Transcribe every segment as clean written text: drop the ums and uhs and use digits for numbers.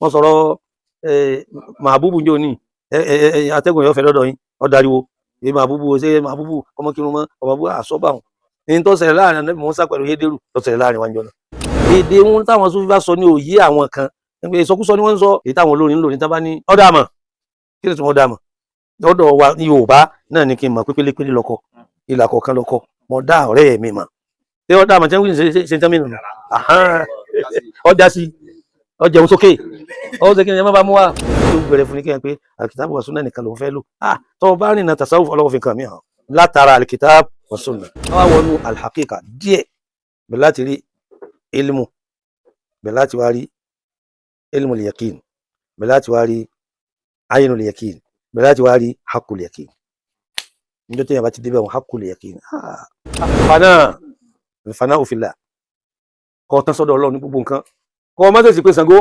wọ́n sọ̀rọ̀ màbúbù jò ní atẹ́gùn yóò fẹ́ lọ́dọ̀ yín ọ̀dàríwo èyí màbúbù ṣé màbúbù ọmọ kírun mọ́ ọmọ bú àsọ́bà wọn ní tó ṣẹlẹ̀ láàrin Ànábì Mùsá pẹ̀lú Hédérù tó ṣẹlẹ̀ láàrin wájú ọ̀nà èdè wọn táwọn Súfí bá sọ ní òye àwọn kan ìsọkúsọ ni wọ́n ń sọ èyí táwọn olórin ń lò ní tábà ní ọ̀dàmọ̀ kí ni tí wọ́n dàmọ̀ lọ́dọ̀ wa ní Yorùbá náà ní kí n mọ̀ pépélépélé lọ́kọ ìlà kọ̀ọ̀kan lọ́kọ mo dá ọ̀rẹ́ mi mọ̀ ṣé ọ̀dàmọ̀ tí wọ́n ṣe tán mìíràn ọjà sí ọjẹun sókè ọwọ́ ṣe kí ni ẹ má bá mú wa tó bẹ̀rẹ̀ fún ní kí n pé Al-Kitābu wa Sunnah nìkan ló fẹ́ lò tó o bá rìn náà tasawuf ọlọ́wọ́ fi kàn mí hàn látara Al-Kitābu wa Sunnah wọ́n wọnú al-haqiqa díẹ̀ bẹ̀ láti rí ilmu bẹ̀ láti wá rí ilmu al-yaqin bẹ̀ láti wá rí aynu al-yaqin bẹ̀ láti wá rí haqqu al-yaqin níjọ́ tí yẹn bá ti débẹ̀ wọn haqqu al-yaqin fanā'u fillāh kọ́ tán sọ́dọ̀ Ọlọ́run ní gbogbo nǹkan kọ́ ọmọ tẹ̀sí pé Ṣàngó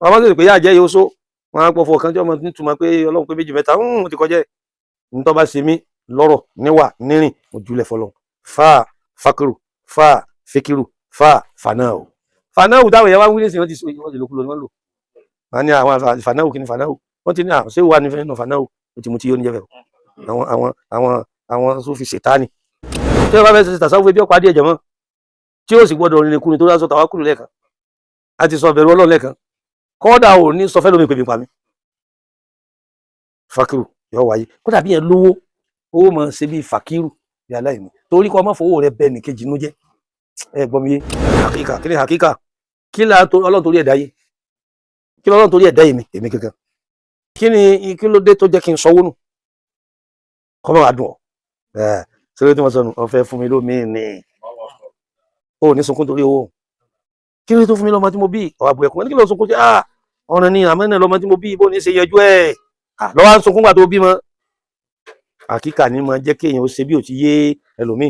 ọmọ tẹ̀sí pé yá jẹ́ yóò só wọn á pọ̀ fọ ọ̀kan tí ọmọ nítumọ̀ pé Ọlọ́run pé méjì mẹ́ta ti kọjá ní tó bá ṣe mí lọ́rọ̀ níwà nírìn ojúlẹ̀ fọlọ́ fa fakiru fa fikiru fa fanáwù táwọn èèyàn wá wí nísìnyí wọ́n ti sọ ìwọ́n ti lókùlọ ni wọ́n lò wọ́n ní àwọn fanáwù kí ni fanáwù wọ́n ti ní ṣé wà ní fẹ́ẹ́ nà fanáwù ó ti mú ti yóò níjẹ́ fẹ́ àwọn Súfì ṣètánì tí wọ́n bá fẹ́ ṣe tàṣàwùfẹ́ bí ọ̀pá díẹ̀ jẹ̀ mọ́ tí ó sì gbọ́dọ̀ rìnrìn kúrin tó dá sọ tàwákùlù lẹ́ẹ̀kan a ti sọ bẹ̀rù Ọlọ́run lẹ́ẹ̀kan kọ́dà ò ní sọ fẹ́ lómi pèmí pa mí fakiru yọ wáyé kódà bí yẹn lówó owó mọ̀ ṣe bí fakiru bí aláìní torí kọ́ ọmọ fowó rẹ bẹ́ẹ̀ ní kejì inú jẹ́ ẹ gbọ́ mi yé hakika kí ni hakika kí la Ọlọ́run torí ẹ̀dá yé kí Ọlọ́run torí ẹ̀dá yé èmi kankan kí ló dé tó jẹ́ kí n sọwọ́ nù kọ́mọ́ àdùn ọ̀ ṣé tí wọ́n sọ nù ọ̀fẹ́ fún mi lómi ní o ní sunkún torí owó kí ló tó fún mi lọ́mọ tí mo bí ọ̀wà bu ẹ̀kún kí ló sunkún sí ọ̀ràn ni àmọ́ náà lọ́mọ tí mo bí bó ní ṣe yẹjú ẹ̀ lọ́wọ́ ń sunkún gbà tó bímọ àkíkà ní máa jẹ́ kí èèyàn ó ṣe bí ò ti yé ẹlòmíì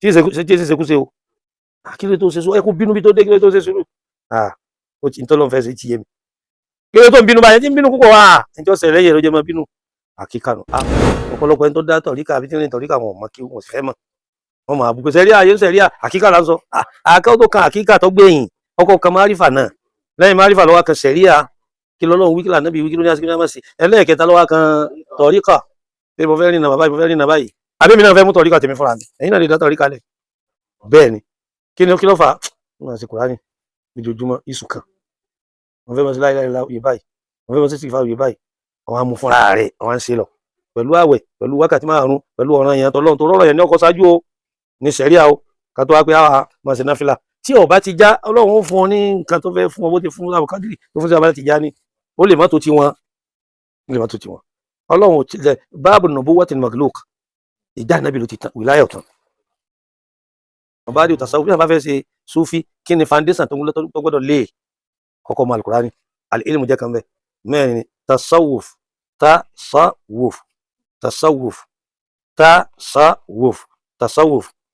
tí èsì ṣekúṣe o kí ló tó ṣe sùúrù ẹ kó bínú bí tó dé kí ló tó ṣe sùúrù ó ti ń tọ́lọ́ fẹ́ ṣe ti yé mi kí ló tó ń bínú báyẹn tí ń bínú púpọ̀ wá ẹjọ́ sẹ̀rẹ̀ yẹ̀ ló jẹ́ máa bínú àkíkà nù ọ̀pọ̀lọpọ̀ ẹni tó dá tọ̀ríkà àbí tí ń rìn tọ̀ríkà wọn ò mọ kí wọn sì fẹ́ mọ̀ wọn máa bùkún sẹ́ríà yóò sẹ́ríà àkíkà là ń sọ àkọ́ tó kan àkíkà tó gbẹ̀yìn ọkọ̀ kan márífà náà lẹ́yìn márífà ló wá kan sẹ́ríà kí lọ́lọ́run wí kí lànà bí wí kí ló ní àsìkò ní àmọ́sí ẹlẹ́ẹ̀kẹta ló wá kan tọ̀ríkà pé mo fẹ́ rìn náà báyìí mo fẹ́ rìn náà báyìí àbí mi náà fẹ́ mú tọ̀ríkà tèmi fúnra mi ẹ̀yin náà lè dá tọ̀ríkà lẹ̀ bẹ́ẹ̀ ni kí ló fà á wọn àti Kùránì ojoojúmọ́ iṣu kan mo fẹ́ mọ sí láìláìlá òye báyìí mo fẹ́ mọ sí sìfà òye báyìí àwọn amú fúnra rẹ̀ àwọn ń ṣe lọ pẹ̀lú àwẹ̀ pẹ̀lú wákàtí márùn-ún pẹ̀lú ọ̀ràn yẹn tọ́lọ́run tó rọ́rọ̀ yẹn ní ọkọ̀ ṣáájú o ní sẹ̀ríà o ká tó wá pé àwa máa ṣe náfìlà tí ó bá ti já Ọlọ́run ó fún ọ ní nǹkan tó fẹ́ fún ọ bó ti fún Abubakar tó fún sí abala ti já ní ó lè má tó ti wọn Ọlọ́run ò tilẹ̀ báàbù nubuwwatil magluk ìjà Ànábì ló ti tán wìláyà ọ̀tàn ọba àdìo tasawuf bí wọn bá fẹ́ ṣe Súfì kí ni foundation tó gbọ́dọ̀ lé kọ́kọ́ mọ Al-Qur'ani al-ilmu jẹ́ kan bẹ́ẹ̀ mẹ́rin tasawuf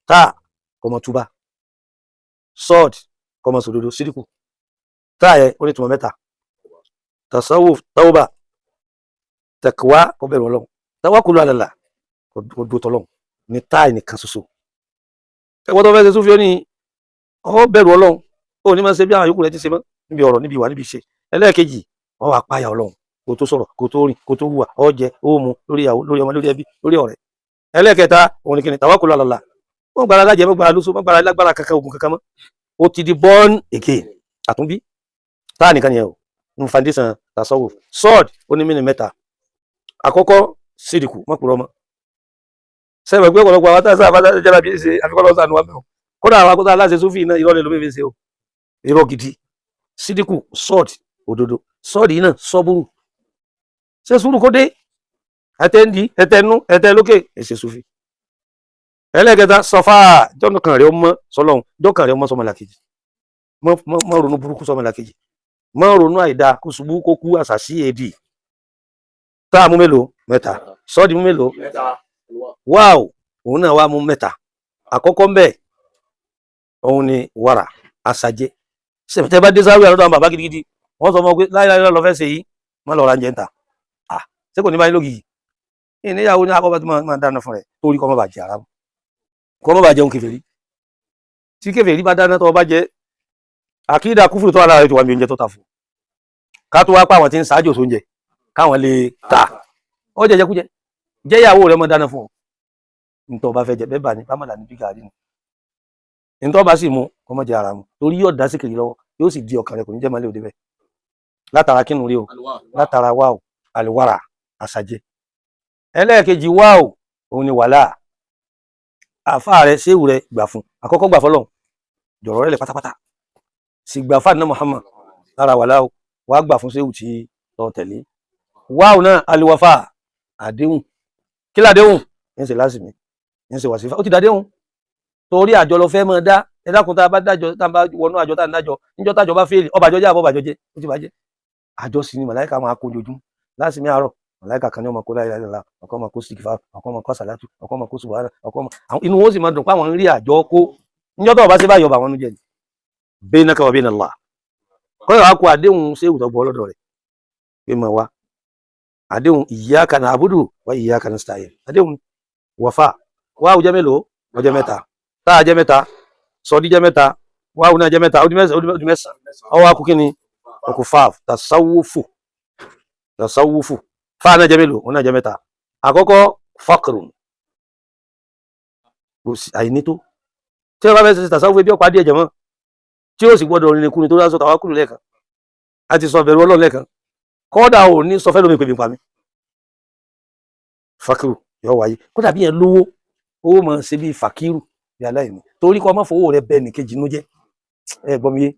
ta kọmọ túbá sọd kọmọ sòdodo síríkù tá yẹ ó ní túmọ̀ mẹ́ta tasawuf tawba taqwa kó bẹ̀rù Ọlọ́run tawakkul ala Allah kó dúró tọ́lọ́run ní táì nìkan ṣoṣo ẹgbẹ́ tó fẹ́ ṣe Súfì ó ní ọ bẹ̀rù Ọlọ́run ó ní máa ṣe bí àwọn yòókù rẹ̀ ti ṣe mọ́ níbi ọ̀rọ̀ níbi ìwà níbi ìṣe ẹlẹ́ẹ̀kejì wọ́n wá páyà Ọlọ́run kó tó sọ̀rọ̀ kó tó rìn kó tó hùwà ó jẹ ó mu lórí ìyàwó lórí ọmọ lórí ẹbí lórí ọ̀rẹ́ ẹlẹ́ẹ̀kẹta òun ni kí ni tawakkul ala Allah wọ́n gbára lájẹ wọ́n gbára lóṣù wọ́n gbára lágbára kankan ogun kankan mọ́ ó ti di born again àtúnbí táà nìkan yẹn o ní foundation tasawuf sword ó ní mínú mẹ́ta àkọ́kọ́ sídìkù mọ́kùrọ́ mọ́ sẹ́wọ̀n gbé ọ̀pọ̀lọpọ̀ àwọn táà sáà jára bí ṣe àfikọ́lọ́ sànù wàmẹ́ o kódà àwọn akọ́tà aláṣẹ Súfì náà irọ́ lómi fi ṣe o irọ́ gidi sídìkù sword òdodo sword yìí náà sọ́bùrù ṣe sùúrù kó dé ẹtẹ́ndì ẹtẹ́nú ẹtẹ́lókè èsè Súfì ẹlẹ́gẹ̀ta sọfá jọ́nùkan rẹ̀ ọmọ sọlọ́run jọ́kàn rẹ̀ ọmọ sọmọlàkejì mọ́ ronú burúkú sọmọlàkejì mọ́ ronú àìdá kó ṣubú kó kú àṣàṣì èdì táà mú mélòó mẹ́ta sọ́ọ̀dì mú mélòó wáò òun náà wá mú mẹ́ta àkọ́kọ́ mbẹ́ òun ni wàrà àṣàjẹ́ sẹ́fẹ̀tẹ́ bá dé sáré àlọ́dọ̀ àwọn bàbá gidigidi wọ́n sọ fún ọ pé láyé lọ fẹ́ ṣe yìí má lọ ra ń jẹ ń ta ṣé kò ní báyìí lógìyì ìníyàwó ní akọ́bá tó máa dáná fún rẹ̀ torí kọ́ mọ́ bàjẹ́ ara mu kọ́ mọ́ bàjẹ́ òun kèfèrí tí kèfèrí bá dáná tó bá jẹ́ àkídà kúfùrù tó wà lára ètò wà ní oúnjẹ tó ta fún ká tó wá pa àwọn tí ń ṣáájò tó ń jẹ káwọn lè ta ọ jẹjẹkújẹ jẹ ìyàwó rẹ mọ dáná fún ọ nítorí ọba fẹ́ jẹ bẹ́ẹ̀ bá ní bámọ̀lá ní bí gàrí ni nítorí ọba sì mú ọmọ jẹ ara mu torí yóò dá síkìrì lọ́wọ́ yóò sì di ọkàn rẹ kò ní jẹ́ mọ́lẹ́ òde bẹ́ẹ̀ látara kínú rí o látara wá o àlùwárà àṣàjẹ ẹlẹ́ẹ̀kejì wá o òun ni wàhálà àfa rẹ séwù rẹ gbà fún àkọ́kọ́ gbà fọlọ́hún jọ̀rọ̀ rẹ lẹ pátápátá sì gbà fáàdì náà Muhammad lára wàhálà o wàá gbà fún séwù tí lọ tẹ̀lé wá o náà aliwafa àdéhùn kí ládéhùn ń ṣe lásìmí ń ṣe wàsífà ó ti dàdéhùn torí àjọ lọ fẹ́ mọ́ dá ẹ dákun tá a bá dájọ tá a bá wọnú àjọ tá a ń dájọ níjọ́ tájọ bá fẹ́ẹ̀lì ọbàjọ́ jẹ́ àbọ̀bàjọ́ jẹ́ ó ti bàjẹ́ àjọ sì ni màláìka máa kó ojoojúmọ́ lásìmí àárọ̀ màláìka kan ní ọmọ kó láìláìlá ọkọ ọmọ kó sìkìfà ọkọ ọmọ kó sàlátù ọkọ ọmọ kó subhana ọkọ ọmọ inú wọn sì máa dùn pé àwọn ń rí àjọ kó níjọ́ tó bá ṣe báyọ̀ bà wọn nú jẹ́ ni bainaka wa baina Allah kọ́ ìwà kó àdéhùn ṣé ìwùtọ́ gbọ́ lọ́dọ̀ rẹ̀ pé mọ̀ wá àdéhùn iyyaka na'budu wa iyyaka nasta'in àdéhùn wàfà wá ọjọ́ mélòó ọjọ́ mẹ́ta tá a jẹ́ mẹ́ta sọdí jẹ́ mẹ́ta wá ọ̀nà jẹ́ mẹ́ta ọdún mẹ́sàn ọwọ́ akú kí ni ọkù fáf tasawufu fáà náà jẹ́ mélòó ọ̀nà jẹ́ mẹ́ta àkọ́kọ́ faqrun àìnító tí wọ́n bá fẹ́ ṣe tasawufu bí ọ̀pá díẹ̀ jẹ̀mọ́ tí ó sì gbọ́dọ̀ orin kúni tó lásọ tàwa kúrò lẹ́ẹ̀kan a ti sọ bẹ̀rù Ọlọ́run lẹ́ẹ̀kan kọ́dà ò ní sọ fẹ́ lómi pèmí pa mi fakiru yọ wáyé kódà bí yẹn lówó owó máa ń ṣe bí fakiru bí aláìní torí kọ́ ọmọ fowó rẹ bẹ́ẹ̀ nìkejì inú jẹ́ ẹ gbọ́ mi yé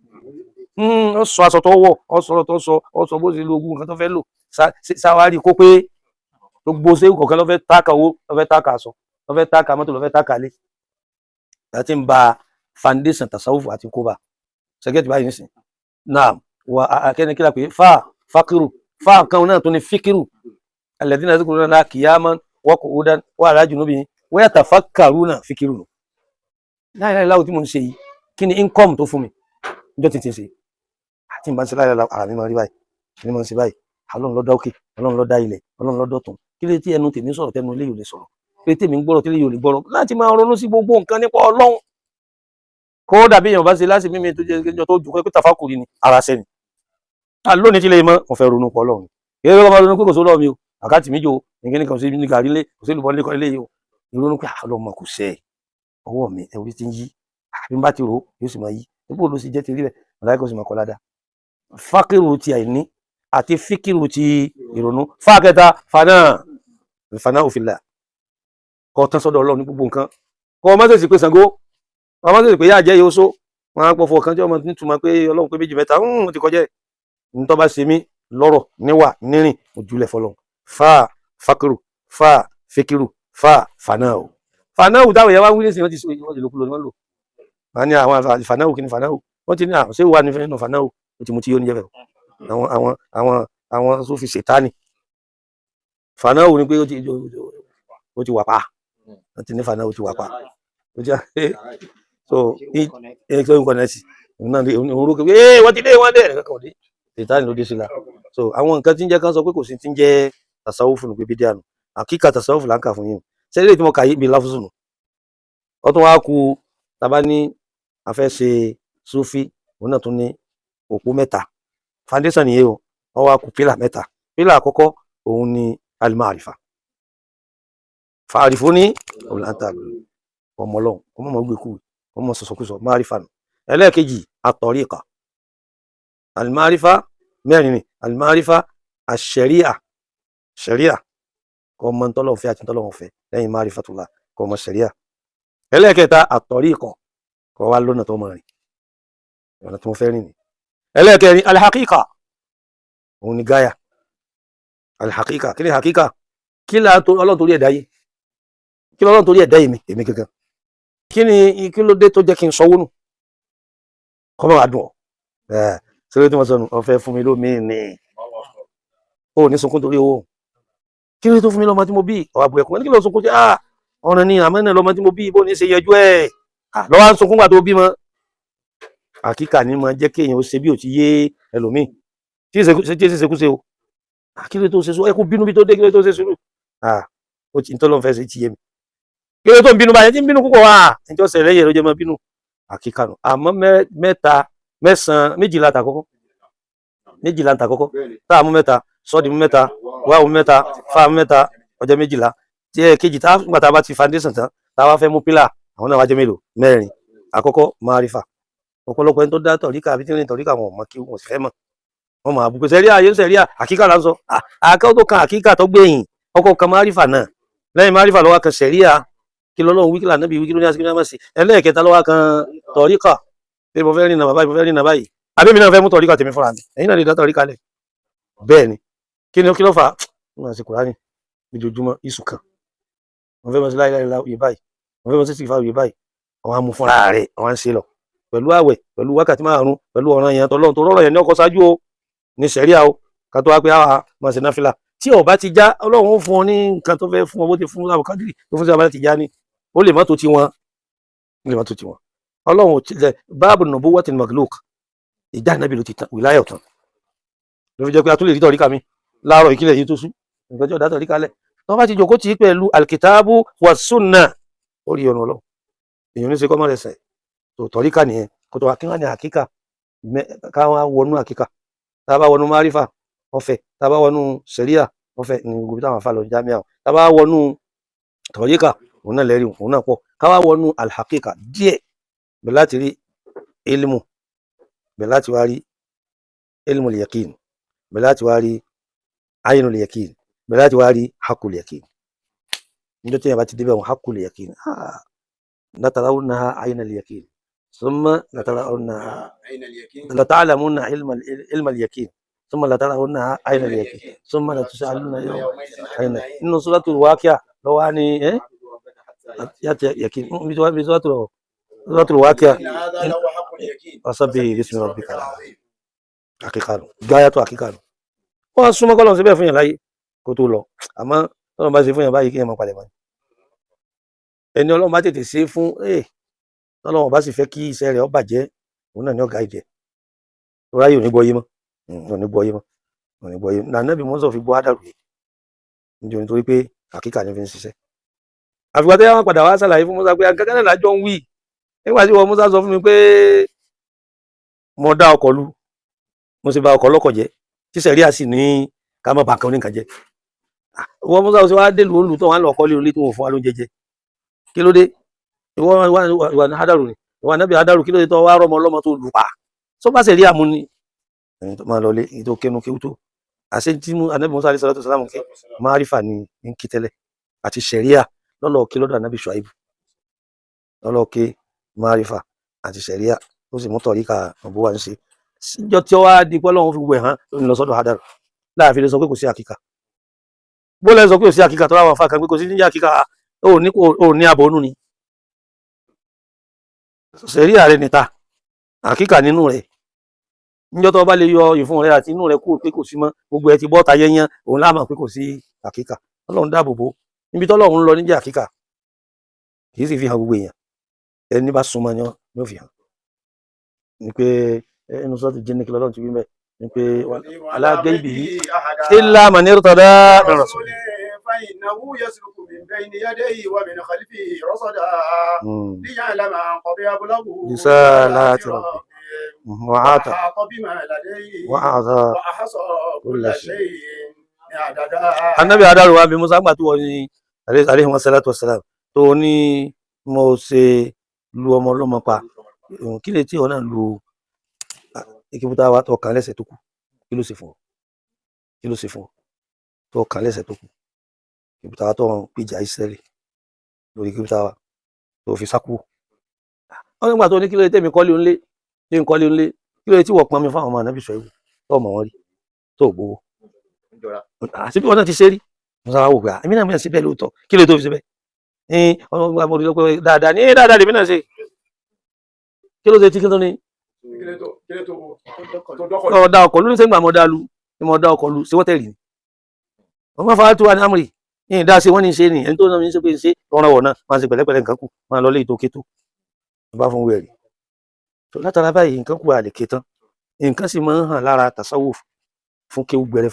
ọ sọ aṣọ tó wọ̀ ọ sọ tó sọ ọ sọ bó ṣe lo ogun nǹkan tó fẹ́ lò sáwárì kó pé gbogbo ṣé kọ̀ọ̀kan ló fẹ́ táàkà owó ló fẹ́ táàkà aṣọ ló fẹ́ táàkà mọ́tò ló fẹ́ táàkà lé láti ń ba foundation tasawufu àti kóbá ṣẹgẹ́tì báyìí nísìn náà wà akẹ́ni kí la pè é fakiru fa kan náà tó ní fikiru alladhina yadhkuruna qiyaman wa qu'udan wa ala junubihim wa yatafakkaruna fikiru nù láìláìláwò tí mo ń ṣe yìí kí ni income tó fún mi níjọ́ tí ti ń ṣe àti ìbá ń ṣe láìláìláwò ara mi máa rí báyìí kí ni mo ń ṣe báyìí Ọlọ́run ló dá òkè Ọlọ́run ló dá ilẹ̀ Ọlọ́run ló dọ̀tun kí lè tí ẹnu tèmi sọ̀rọ̀ tẹnu ilé yóò lè sọ̀rọ̀ kí lè tèmi ń gbọ́rọ̀ tí ilé yóò lè gbọ́rọ̀ láti máa ronú sí gbogbo nǹkan nípa Ọlọ́run kó dàbí èèyàn bá ṣe láti mímí tó jẹ́ ẹjọ́ tó jù pé tàfákùrì ni ara ṣẹ́ni lónìí tí lè mọ́ wọn fẹ́ ronú pọ̀ Ọlọ́run kí ló máa ronú pé kò sólọ́ mi o àkáàtì méjì o nǹkan kan sí ní gàrí lé kò sí olùbọ́ nílé ilé yìí o ìrònú pé Ọlọ́run kò sẹ́ ọwọ́ mi ẹ̀ orí ti ń yí àbí bá ti rò yóò sì máa yí níbo ló sì jẹ́ ti rí rẹ̀ ọ̀láyé kò sì máa kọ́ ládàá fákìrù ti àìní àti fíkìrù ti ìrònú fákẹta fana òfìlà kọ́ tán sọ́dọ̀ Ọlọ́run ní gbogbo nǹkan kọ́ ọmọ tẹ̀sí pé Ṣàngó ọmọ tẹ̀sí pé yá jẹ́ yóò só wọn á pọ̀ fọ ọ̀kan tí ọmọ nítumọ̀ pé Ọlọ́run pé méjì mẹ́ta ó ti kọjá ní tó bá ṣe mí lọ́rọ̀ níwà nírìn ojúlẹ̀ fọlọ́run fákìrù fíkìrù fanáà fanáà táwọn èèyàn wá wí nísìnyí wọ́n ti sọ ìwọ́n ti lókùlọ ní wọ́n lò wọ́n ní àwọn fanáà kí ni fanáà wọ́n ti ní àwọn ṣé wà ní fẹ́ẹ́ nà fanáà ó ti mú tí yóò ní jẹ́fẹ̀ àwọn tó fi ṣètánì fanáà ní pé ó ti wà pa wọ́n ti ní fanáà ó ti wà pa ó ti so ẹ̀ẹ́dẹ́gbẹ̀rún kọ́nẹ́tì òun rókè pé wọ́n ti dé wọ́n dé ẹ̀ẹ́dẹ́gbẹ̀rún dé ṣètánì ló dé sí la so àwọn nǹkan tí ń jẹ́ kan sọ pé kò sí ti ń jẹ́ tasawufu nù pé bídíà nù àkíkà tasawufu là ń kà fún yín sẹ́lẹ̀ tí mo kà yí bí láfúsùn nù ọtún wá ku tàbá ní afẹ́ ṣe súfì òun náà tún ní òpó mẹ́ta foundation nìyẹn o wọ́n wá ku pílà mẹ́ta pílà àkọ́kọ́ òun ni alimarifa fàrífò ní ọ̀làǹtà ọmọ ọlọ́run ọmọ ọmọ gbẹ̀kú ọmọ sọ̀sọ̀kúsọ márífà nù ẹlẹ́ẹ̀kejì àtọ̀ríkà alimarifa mẹ́rin ni alimarifa àṣẹríà ṣẹríà kọ́ ọmọ ntọ́lọ́wọ́ fẹ́ àti ntọ́lọ́wọ́ fẹ́ lẹ́yìn marifatullah kọ́ ọmọ ṣẹríà ẹlẹ́ẹ̀kẹta àtọ̀ríkà kọ́ wá lọ́nà tó mọ̀ rìn ọ̀nà tó fẹ́ rìn ni ẹlẹ́ẹ̀kẹrin alhakíkà òun ni gáyà alhakíkà kí ni hakíkà kí ni Ọlọ́run torí ẹ̀dá yìí kí ni Ọlọ́run torí ẹ̀dá yìí èmi gangan kí ló dé tó jẹ́ kí n sọwọ́ nù kọ́ mọ́ àdùn ọ̀ sórí tí wọ́n sọnù ọ̀fẹ́ fún mi lómi ní ó ní sunkún torí owó kí ló tó fún mi lọ́mọ tí mo bí ọ̀wà bù ẹ̀kún kí ló sunkún tí ọ̀ràn ni àmọ́ náà lọ́mọ tí mo bí bó ní ṣe yẹjú ẹ̀ lọ́wọ́ ń sunkún gbà tó bímọ àkíkà ní máa jẹ́ kéèyàn ó ṣe bí ò ti yé ẹlòmíì tí èsì ṣekú ṣe o kí ló tó ṣe sùúrù ẹ kú bínú bí tó dé kí ló tó ṣe sùúrù ó ti ń tọ́lọ́ fẹ́ ṣe ti yé mi kí ló tó ń bínú báyẹn tí ń bínú púpọ̀ ẹjọ́ sẹ̀rẹ̀ yẹ̀ ló jẹ́ mọ́ bínú àkíkà nù àmọ́ mẹ́ta mẹ́sàn-án méjìlá tàkọ́kọ́ méjìlá ń ta kọ́kọ́ táà mú mẹ́ta sọ́ọ̀dì mú mẹ́ta wáwù mú mẹ́ta fáà mú mẹ́ta ọjọ́ méjìlá tí ẹ kejì tá nígbà tá a bá ti foundation tán tá a wá fẹ́ mú pílà àwọn náà wá jẹ́ mélòó mẹ́rin àkọ́kọ́ márífà ọ̀pọ̀lọpọ̀ ẹni tó dá tọ̀ríkà àbí tí ń rìn tọ̀ríkà wọn ò mọ kí wọn sì fẹ́ mọ̀ wọn mọ̀ àbùkù sẹ́ríà yóò sẹ́ríà àkíkà là ń sọ àkọ́ tó kan àkíkà tó gbẹ̀yìn ọkọ̀ kan márífà náà lẹ́yìn márífà ló wá kan sẹ́ríà kí lọ́lọ́run wí kí lànà bí wí kí ló ní àsìkò ní àmọ́sí ẹlẹ́ẹ̀kẹta ló wá kan tọ̀ríkà pé mo fẹ́ rìn náà báyìí mo fẹ́ rìn náà báyìí àbí mi náà fẹ́ mú tọ̀ríkà tèmi fúnra mi ẹ̀yin náà lè dá tọ̀ríkà lẹ̀ bẹ́ẹ̀ ni kí ló fà á wọn àti Kùránì lójoojúmọ́ ìsù kan wọn fẹ́ mọ sí láìláìlá òye báyìí wọn fẹ́ mọ sí tìfà òye báyìí àwọn amú fúnra rẹ̀ àwọn ń ṣe lọ pẹ̀lú àwẹ̀ pẹ̀lú wákàtí márùn-ún pẹ̀lú ọ̀ràn yẹn tọ́lọ́run tó rọ́rọ̀ yẹn ní ọkọ̀ ṣáájú o ní sẹ̀ríà o ká tó wá pé àwa máa ṣe náfìlà tí ó bá ti já ọlọ́run ó fún ọ ní nǹkan tó fẹ́ fún ọ bó ti fún àbùkádìrì tó fún sí abala ti já ní ó lè má tó ti wọn ó lè má tó ti wọn ọlọ́run ò tilẹ̀ báàbù nubuwwatil magluk ìjà ìnábì ló ti tán wìláyà ọ̀tàn ló fi jẹ́ pé a tún lè rí tọ̀ríkà mi láàárọ̀ ìkílẹ̀ yìí tó sú nǹkan tí ọ̀dà tọ̀ríkà lẹ̀ tó bá ti jòkó tì í pẹ̀lú alkitabu wa sunna ó rí ọ̀nà ọlọ́run èèyàn ní ṣe kọ́ mọ́ rẹ̀ sẹ̀ tó tọ̀ríkà nìyẹn kó tó wá kí wọ́n ní àkíkà káwọn wọnú àkíkà tá a bá wọnú márífà ọ̀fẹ́ tá a bá wọnú sẹ̀ríà ọ̀fẹ́ ní gbogbo táwọn afá lọ jámíà tá a bá wọnú tọ̀ríkà òun náà lẹ́rìí òun náà pọ̀ káwá wọnú alhakíkà díẹ̀ bẹ̀ láti rí ilmu bẹ̀ láti wá rí ilmu liyakin bẹ̀ láti wá rí ayinu liyakin bẹ̀ láti wá rí hakul yakin níjọ́ tí yẹn bá ti débẹ̀ wọn hakul yakin latarawunnaha ayna liyakin ثم لترونها لتعلمون علم اليقين ثم لترونها عين اليقين ثم لتسألون عين إنه سورة الواقعة لو أني يقين سورة الواقعة وسبح باسم ربك حقيقة غاية حقيقة wọ́n súnmọ́ kọ́lọ̀ síbẹ̀ fún yàn láyé kó tó lọ àmọ́ tọ́lọ́ bá ṣe fún yàn báyìí kí yàn máa palẹ̀ mọ́ ẹni Ọlọ́run bá tètè ṣe fún tọ́lọ́wọ́n bá sì fẹ́ kí iṣẹ́ rẹ̀ ó bàjẹ́ òun náà ní ọ̀gá ìjẹ́ tó ráyè òní gbọ́yé mọ́ òní gbọ́yé mọ́ òní gbọ́yé mọ́ nànẹ́bí mọ́sọ̀ fi gbọ́ ádàrú yìí nítorí pé àkíkà ní fi ń ṣiṣẹ́ àfìgbà tẹ́yà wọn padà wá ṣàlàyé fún Mùsá pé akẹ́kẹ́ náà lájọ ń wí nígbà tí wọn Mùsá sọ fún mi pé mo dá ọkọ̀ lu mo sì bà ọkọ̀ lọ́kọ̀ jẹ́ tí sẹ̀ríà sì ní ká má bà kan oníkan jẹ́ wọn Mùsá sọ wá délùú olù tó wọn lọ kọ́lé olé tó wọn fún wa lóúnjẹ jẹ kí ló dé ìwọ hadaru ni ìwọ anábì hadaru kí ló dé tó wá rọmọ ọlọmọ tó lù pa sọ bá sẹ̀ríà mú ni ẹni tó máa lọlé èyí tó kẹnu kéwú tó àṣẹ tí anábì Mùsá alayhi salatu wasalam kẹ márífà ní kí tẹ́lẹ̀ àti sẹ̀ríà lọ́lọ́ kí lọ́dọ̀ anábì Ṣuaibu lọ́lọ́ kí márífà àti sẹ̀ríà ó sì mú tọ̀ríkà ọ̀bọ̀ wà ń ṣe síjọ́ tí ó wá di pé Ọlọ́run fi gbogbo ẹ̀ hàn ló ń lọ sọ́dọ̀ hadaru láàfin lè sọ pé kò sí àkíkà bó lẹ́ sọ pé kò sí àkíkà tó wà wọn fà kan pé kò sí níjà àkíkà ó ní àbọ̀ ònú ni sẹ̀ríà rẹ̀ níta àkíkà nínú rẹ̀ níjọ́ tó bá lè yọ ìfun rẹ̀ àti inú rẹ̀ kúrò pé kò sí mọ́ gbogbo ẹ̀ ti bọ́ ta yẹ́yán òun láàmà pé kò sí àkíkà Ọlọ́run dáàbò bò níbi tọ́lọ́run lọ níjà àkíkà kì í sì fi hàn gbogbo èèyàn ẹni bá súnmọ́ ni ó fi hàn ní pé inú sọ́ọ̀tì jẹ́ ní kí lọ́lọ́run ti wí mẹ́ ní pé alágẹ́bì yìí illa man irtada min rasul فإنه يسلك من بين يديه ومن خلفه رصدا ليعلم أن قد يبلغوا رسالات ربه وأحاط بما لديه وأحصى كل شيء عددا. Ànábì Hadaru wa bí Mùsá gbà tó wọ ní alayhi wassalatu wassalam tó ní mo ṣe lu ọmọ ọlọ́mọ pa kí lè tí ọ náà lu ìkíbútà wa tó kàn lẹ́sẹ̀ tó kù kí ló ṣe fún ọ kí ló ṣe fún ọ tó kàn lẹ́sẹ̀ tó kù ìbùtà wa tó ń pèjà Ísírẹ́lì lórí kíbùtà wa tó fi sákú wọn nígbà tó ní kí ló dé tèmi kọ́lé ńlé tí ń kọ́lé ńlé kí ló dé tí wọ́n pọn mi fáwọn ọmọ ànábì Ṣuaibu tó mọ̀ wọ́n rí tó gbowó àṣìbí wọn náà ti ṣe rí wọn sábà wò pé èmi náà mìíràn ṣe bẹ́ẹ̀ lóòótọ́ kí ló dé tó fi ṣe bẹ́ẹ̀ ní ọmọ ọmọ ìlú pé dáadáa ní dáadáa lèmi náà ṣe kí ló dé tí kí ló ní ọ̀dà ọkọ̀ ló ní sẹ́gbà mọ̀ dálu ní mọ̀ dá ọkọ̀ lu ṣé wọ́n tẹ̀lé ni wọ́n máa fa tó wà ní amúrì ní ìdá ṣe wọ́n ní ṣe ní ẹni tó náà ní ṣe pé ṣe rọrùn ọ̀nà máa ṣe pẹ̀lẹ́pẹ̀lẹ́ nǹkan kù máa lọ lé ètò kétó bá fún wẹ̀rì tó látara báyìí nǹkan kù àlè kétán nǹkan sì máa ń hàn lára tasawuf fún kéwú gbẹrẹ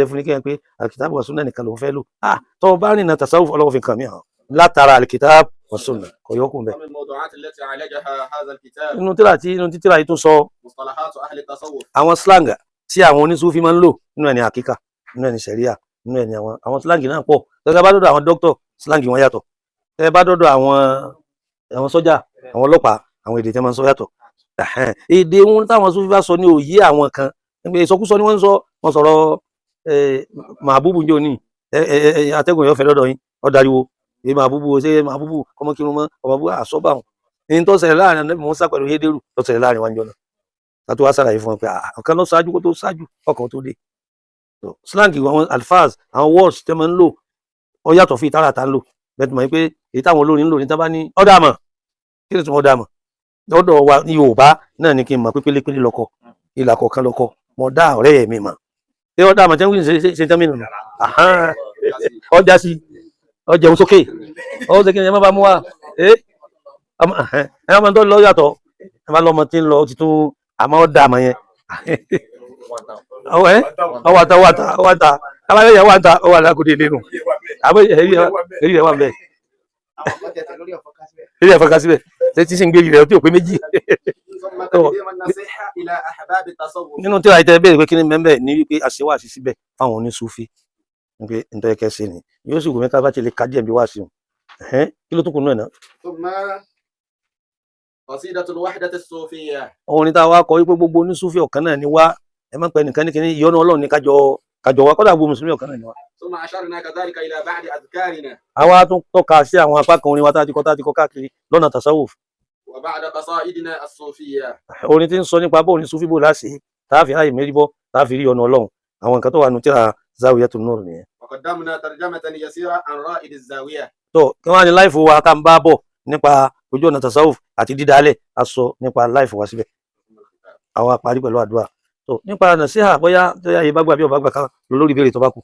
fún ní kéwọn pé alkitab wa sunna nìkan ló ń fẹ́ lò tó o bá rìn náà tasawuf ọlọ́wọ́ fi kàn mí hàn látara alkitab wa sunna kò yọ kún bẹ́ẹ̀. inú tíra yìí tún sọ àwọn slang tí àwọn onísúfí máa ń lò nínú ẹni àkíkà nínú ẹni sẹ̀ríà nínú ẹni àwọn slang náà pọ̀ tẹ́ bá dọ́dọ̀ àwọn dókítọ̀ slang wọn yàtọ̀ tẹ́ bá dọ́dọ̀ àwọn sọ́jà àwọn ọlọ́pàá àwọn èdè tẹ́ máa ń sọ yàtọ̀ èdè wọn táwọn súfí bá sọ ní òye àwọn kan ìsọkúsọ ni wọ́n ń sọ wọ́n sọ̀rọ̀ màbúbù jẹ́ òní atẹ́gùn yóò fẹ́ lọ́dọ̀ yín ọ̀dàríwo èyí màbúbù ṣé màbúbù ọmọkírun mọ́ ọmọbú àsọ́bà wọn ní tó ṣẹlẹ̀ láàrin Ànábì Mùsá pẹ̀lú Hédérù tó ṣẹlẹ̀ láàrin wájú ọ̀nà látó wá sàlàyé fún wọn pé ọ̀kan lọ ṣáájú kó tó ṣáájú ọkàn tó dé slang àwọn alfaz àwọn words tẹ́ máa ń lò ó yàtọ̀ fún ìtara tá ń lò bẹ́ẹ̀ tó mọ̀ pé èyí táwọn olórin ń lò ní tá bá ní ọ̀dà mọ̀ kí ni tí wọ́n dà mọ̀ lọ́dọ̀ wa ní Yorùbá náà ní kí n mọ̀ pé pélépélé lọ́kọ ìlà kọ̀ọ̀kan lọ́kọ mo dá ọ̀rẹ́ mi mọ̀ ṣé ọ̀dà mọ̀ tẹ́wọ́n ṣe tẹ́mí nù ọjà sí ọjà òun sókè ó ṣe kí ni ẹ má bá mú wa ẹ máa tó lọ yàtọ̀ ẹ máa lọ́mọ tí ń lọ ti tún àmọ́ ọ̀dà mọ̀ yẹn ọwọ́ta aláyẹ̀ yẹn wà ta ọwọ́ alákòdé nínú àbẹ́ èyí ẹ̀ wà bẹ́ẹ̀ èyí ẹ̀ fọ́ká síbẹ̀ ṣé tí sì ń gbé rẹ̀ tí ò pé méjì nínú tí àìtẹ́ bẹ́ẹ̀ pé kí ni mẹ́mbẹ́ ní wípé àṣewà sí síbẹ̀ fáwọn onísúfí wípé nítorí kẹsì ni yóò sì wù mí ká bá ti lè kájí ẹ̀mí wá sí wọn kí ló tún kù náà náà. òun ni tá a wá kọ wípé gbogbo onísúfí ọ̀kan náà ni wá ẹ má pẹ́ nìkan ní kíní ìyọ́nú Ọlọ́run ní kájọ wá kọ́dà gbogbo mùsùlùmí ọ̀kan náà ni wá. àwa tún tọ́ka sí àwọn apá kan orin wa tá a ti kọ káàkiri lọ́nà tasawuf. orin tí ń sọ nípa bó onísúfí bò láṣẹ tá a fi ráyè mérí bọ́ tá a fi rí ọ̀nà Ọlọ́run àwọn nǹkan tó wà nù tíra Zawiyatun Nur nìyẹn. tó kí wọ́n á ní láìfò wa tá n bá bọ̀ nípa ojú ọ̀nà tasawuf àti dídálẹ̀ a sọ nípa láìfò wa síbẹ̀ àwọn àparí pẹ̀lú àdúrà tó nípa nàṣíhà bóyá tó yá yìí bá gbà bí ọba gbà kan lórí ìbéèrè tó bá kù.